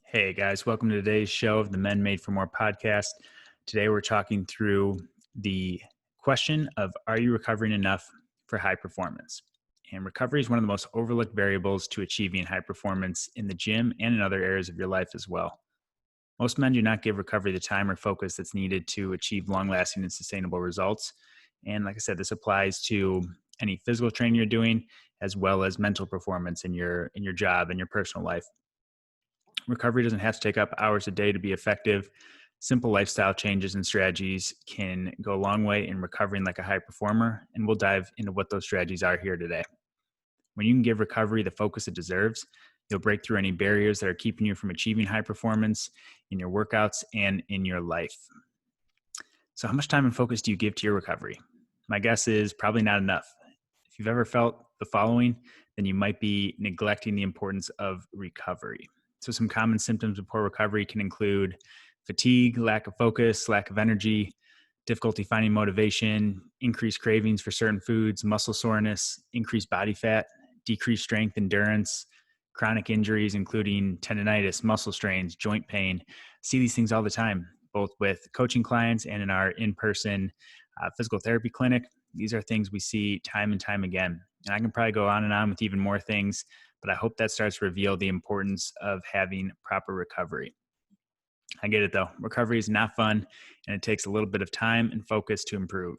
Hey guys, welcome to today's show of the Men Made for More podcast. Today we're talking through the question of are you recovering enough for high performance? And recovery is one of the most overlooked variables to achieving high performance in the gym and in other areas of your life as well. Most men do not give recovery the time or focus that's needed to achieve long lasting and sustainable results. And like I said, this applies to any physical training you're doing as well as mental performance in your job and your personal life. Recovery doesn't have to take up hours a day to be effective. Simple lifestyle changes and strategies can go a long way in recovering like a high performer, and we'll dive into what those strategies are here today. When you can give recovery the focus it deserves, you'll break through any barriers that are keeping you from achieving high performance in your workouts and in your life. So, how much time and focus do you give to your recovery? My guess is probably not enough. If you've ever felt the following, then you might be neglecting the importance of recovery. So, some common symptoms of poor recovery can include fatigue, lack of focus, lack of energy, difficulty finding motivation, increased cravings for certain foods, muscle soreness, increased body fat, decreased strength, endurance, chronic injuries, including tendonitis, muscle strains, joint pain. I see these things all the time, both with coaching clients and in our in person physical therapy clinic. These are things we see time and time again. And I can probably go on and on with even more things, but I hope that starts to reveal the importance of having proper recovery. I get it though. Recovery is not fun and it takes a little bit of time and focus to improve.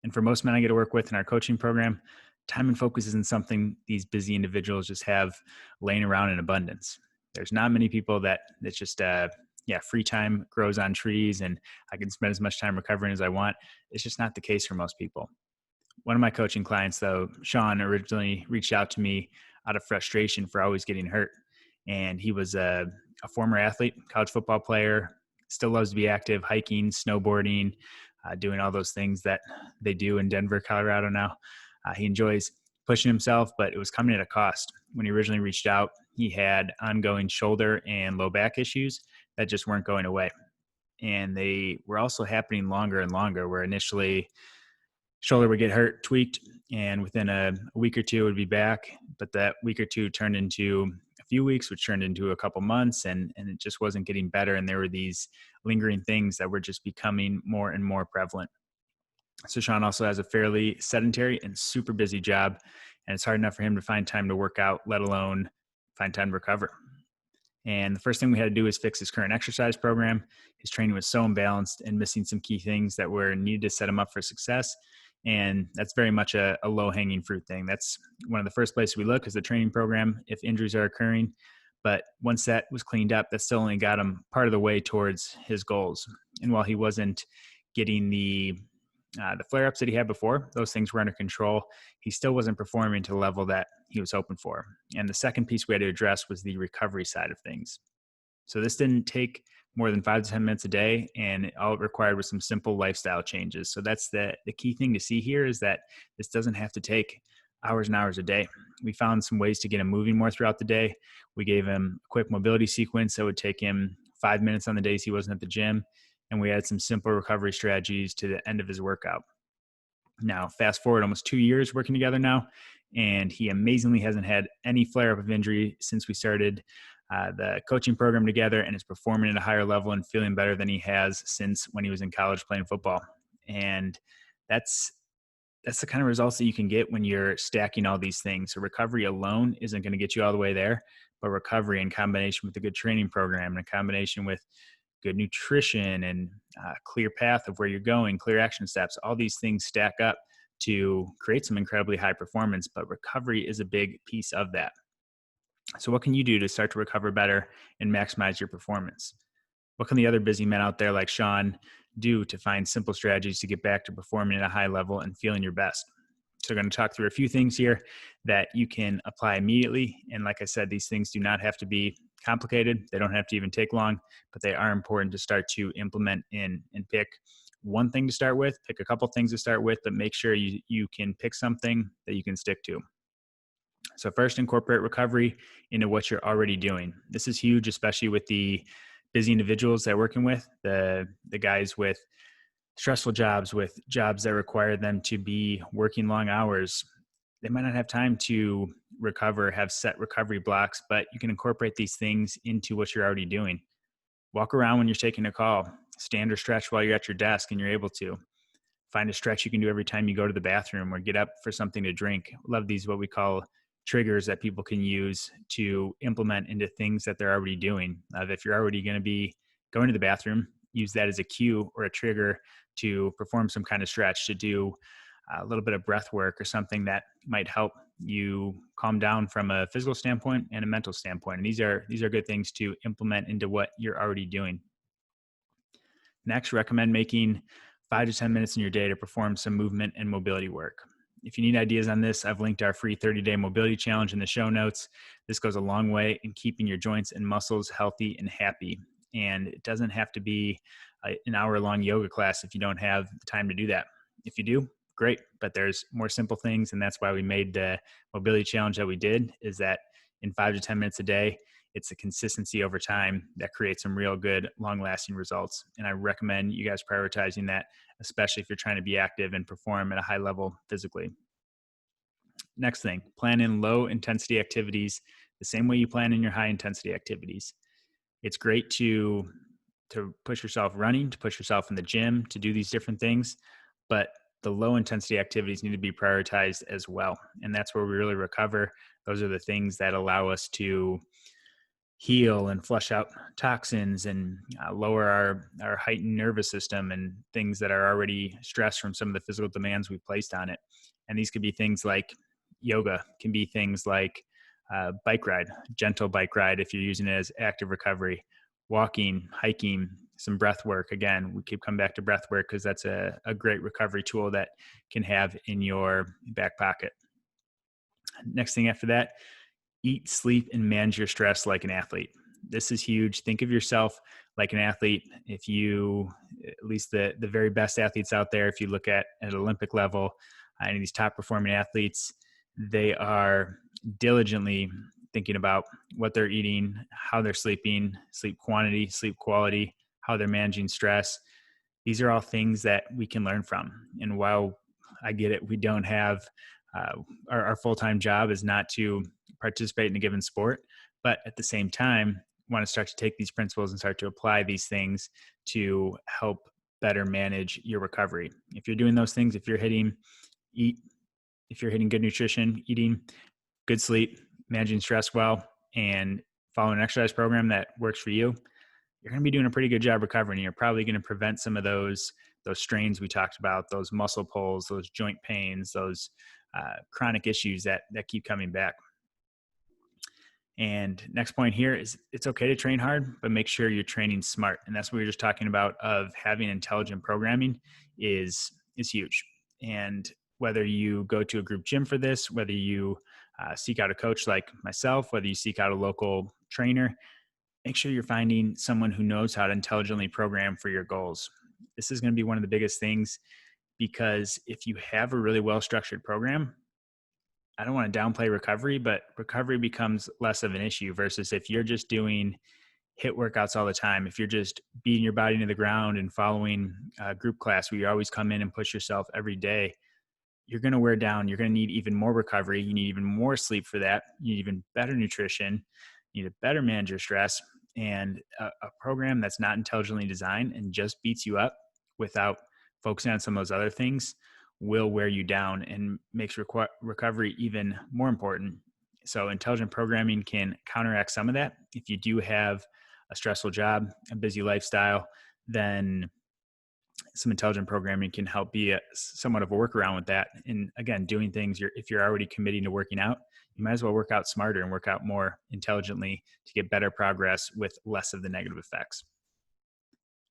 And for most men I get to work with in our coaching program, time and focus isn't something these busy individuals just have laying around in abundance. There's not many people that's just free time grows on trees and I can spend as much time recovering as I want. It's just not the case for most people. One of my coaching clients, though, Sean, originally reached out to me out of frustration for always getting hurt. And he was a former athlete, college football player, still loves to be active, hiking, snowboarding, doing all those things that they do in Denver, Colorado now. He enjoys pushing himself, but it was coming at a cost. When he originally reached out, he had ongoing shoulder and low back issues that just weren't going away. And they were also happening longer and longer, where initially shoulder would get hurt, tweaked, and within a week or two it would be back. But that week or two turned into a few weeks, which turned into a couple months, and it just wasn't getting better. And there were these lingering things that were just becoming more and more prevalent. So Sean also has a fairly sedentary and super busy job, and it's hard enough for him to find time to work out, let alone find time to recover. And the first thing we had to do was fix his current exercise program. His training was so imbalanced and missing some key things that were needed to set him up for success. And that's very much a low-hanging fruit thing. That's one of the first places we look is the training program if injuries are occurring. But once that was cleaned up, that still only got him part of the way towards his goals. And while he wasn't getting the flare-ups that he had before, those things were under control. He still wasn't performing to the level that he was hoping for. And the second piece we had to address was the recovery side of things. So this didn't take more than 5 to 10 minutes a day, and all it required was some simple lifestyle changes. So that's the key thing to see here is that this doesn't have to take hours and hours a day. We found some ways to get him moving more throughout the day. We gave him a quick mobility sequence that would take him 5 minutes on the days he wasn't at the gym. And we added some simple recovery strategies to the end of his workout. Now, fast forward almost 2 years working together now, and he amazingly hasn't had any flare up of injury since we started the coaching program together, and is performing at a higher level and feeling better than he has since when he was in college playing football. And that's the kind of results that you can get when you're stacking all these things. So recovery alone isn't going to get you all the way there, but recovery in combination with a good training program and in combination with good nutrition and clear path of where you're going, clear action steps, all these things stack up to create some incredibly high performance, but recovery is a big piece of that. So what can you do to start to recover better and maximize your performance? What can the other busy men out there like Sean do to find simple strategies to get back to performing at a high level and feeling your best? So we're going to talk through a few things here that you can apply immediately. And like I said, these things do not have to be complicated. They don't have to even take long, but they are important to start to implement in and pick one thing to start with, pick a couple things to start with, but make sure you can pick something that you can stick to. So first, incorporate recovery into what you're already doing. This is huge, especially with the busy individuals that we're working with, the guys with stressful jobs, with jobs that require them to be working long hours. they might not have time to recover, have set recovery blocks, but you can incorporate these things into what you're already doing. Walk around when you're taking a call, stand or stretch while you're at your desk and you're able to. Find a stretch you can do every time you go to the bathroom or get up for something to drink. Love these, what we call triggers that people can use to implement into things that they're already doing. If you're already going to be going to the bathroom, use that as a cue or a trigger to perform some kind of stretch, to do a little bit of breath work or something that might help you calm down from a physical standpoint and a mental standpoint. And these are good things to implement into what you're already doing. Next, recommend making 5 to 10 minutes in your day to perform some movement and mobility work. If you need ideas on this, I've linked our free 30-day mobility challenge in the show notes. This goes a long way in keeping your joints and muscles healthy and happy. And it doesn't have to be an hour-long yoga class if you don't have the time to do that. If you do, great, but there's more simple things, and that's why we made the mobility challenge that we did, is that in 5 to 10 minutes a day, it's the consistency over time that creates some real good, long-lasting results. And I recommend you guys prioritizing that, especially if you're trying to be active and perform at a high level physically. Next thing, plan in low-intensity activities the same way you plan in your high-intensity activities. It's great to push yourself running, to push yourself in the gym, to do these different things, but the low intensity activities need to be prioritized as well. And that's where we really recover. Those are the things that allow us to heal and flush out toxins and lower our heightened nervous system and things that are already stressed from some of the physical demands we placed on it. And these could be things like yoga, can be things like bike ride, gentle bike ride if you're using it as active recovery, walking, hiking, some breath work. Again, we keep coming back to breath work because that's a great recovery tool that can have in your back pocket. Next thing after that, eat, sleep, and manage your stress like an athlete. This is huge. Think of yourself like an athlete. If you, at least the very best athletes out there, if you look at Olympic level, any of these top performing athletes, they are diligently thinking about what they're eating, how they're sleeping, sleep quantity, sleep quality, how they're managing stress. These are all things that we can learn from. And while I get it, we don't have our full-time job is not to participate in a given sport, but at the same time, want to start to take these principles and start to apply these things to help better manage your recovery. If you're doing those things, if you're hitting good nutrition, eating, good sleep, managing stress well, and following an exercise program that works for you, you're going to be doing a pretty good job recovering. You're probably going to prevent some of those strains we talked about, those muscle pulls, those joint pains, those chronic issues that keep coming back. And next point here is it's okay to train hard, but make sure you're training smart. And that's what we were just talking about, of having intelligent programming is huge. And whether you go to a group gym for this, whether you seek out a coach like myself, whether you seek out a local trainer, make sure you're finding someone who knows how to intelligently program for your goals. This is going to be one of the biggest things, because if you have a really well-structured program, I don't want to downplay recovery, but recovery becomes less of an issue versus if you're just doing HIIT workouts all the time, if you're just beating your body into the ground and following a group class where you always come in and push yourself every day, you're going to wear down. You're going to need even more recovery. You need even more sleep for that. You need even better nutrition. You need to better manage your stress. And a program that's not intelligently designed and just beats you up without focusing on some of those other things will wear you down and makes recovery even more important. So intelligent programming can counteract some of that. If you do have a stressful job, a busy lifestyle, then some intelligent programming can help be somewhat of a workaround with that. And again, doing things, if you're already committing to working out, you might as well work out smarter and work out more intelligently to get better progress with less of the negative effects.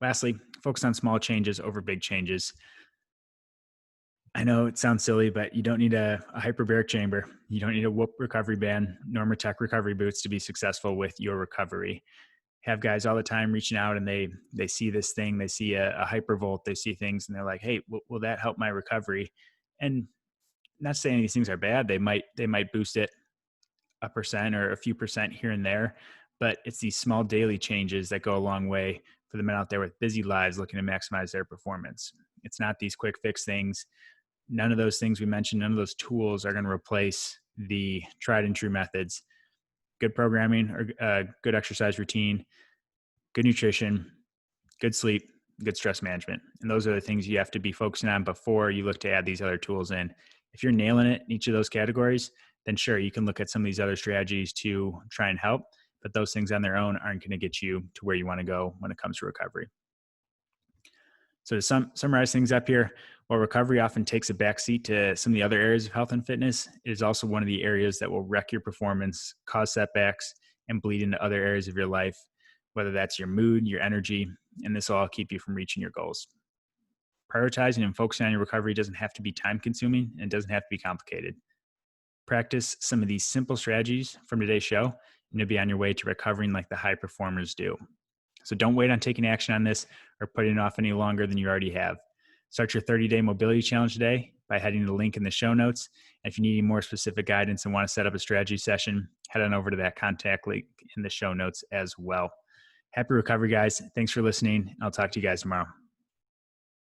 Lastly, focus on small changes over big changes. I know it sounds silly, but you don't need a hyperbaric chamber. You don't need a Whoop recovery band, Normatec recovery boots to be successful with your recovery. Have guys all the time reaching out and they see this thing, they see a hypervolt, they see things and they're like, hey, will that help my recovery? And not saying these things are bad. They might boost it 1% or a few percent here and there, but it's these small daily changes that go a long way for the men out there with busy lives looking to maximize their performance. It's not these quick fix things. none of those things we mentioned, none of those tools are going to replace the tried and true methods. Good programming or good exercise routine, good nutrition, good sleep, good stress management. And those are the things you have to be focusing on before you look to add these other tools in. If you're nailing it in each of those categories, then sure, you can look at some of these other strategies to try and help, but those things on their own aren't going to get you to where you want to go when it comes to recovery. So to summarize things up here, while recovery often takes a backseat to some of the other areas of health and fitness, it is also one of the areas that will wreck your performance, cause setbacks, and bleed into other areas of your life, whether that's your mood, your energy, and this will all keep you from reaching your goals. Prioritizing and focusing on your recovery doesn't have to be time-consuming and it doesn't have to be complicated. Practice some of these simple strategies from today's show, and you'll be on your way to recovering like the high performers do. So don't wait on taking action on this or putting it off any longer than you already have. Start your 30-day mobility challenge today by heading to the link in the show notes. And if you need any more specific guidance and want to set up a strategy session, head on over to that contact link in the show notes as well. Happy recovery, guys. Thanks for listening. I'll talk to you guys tomorrow.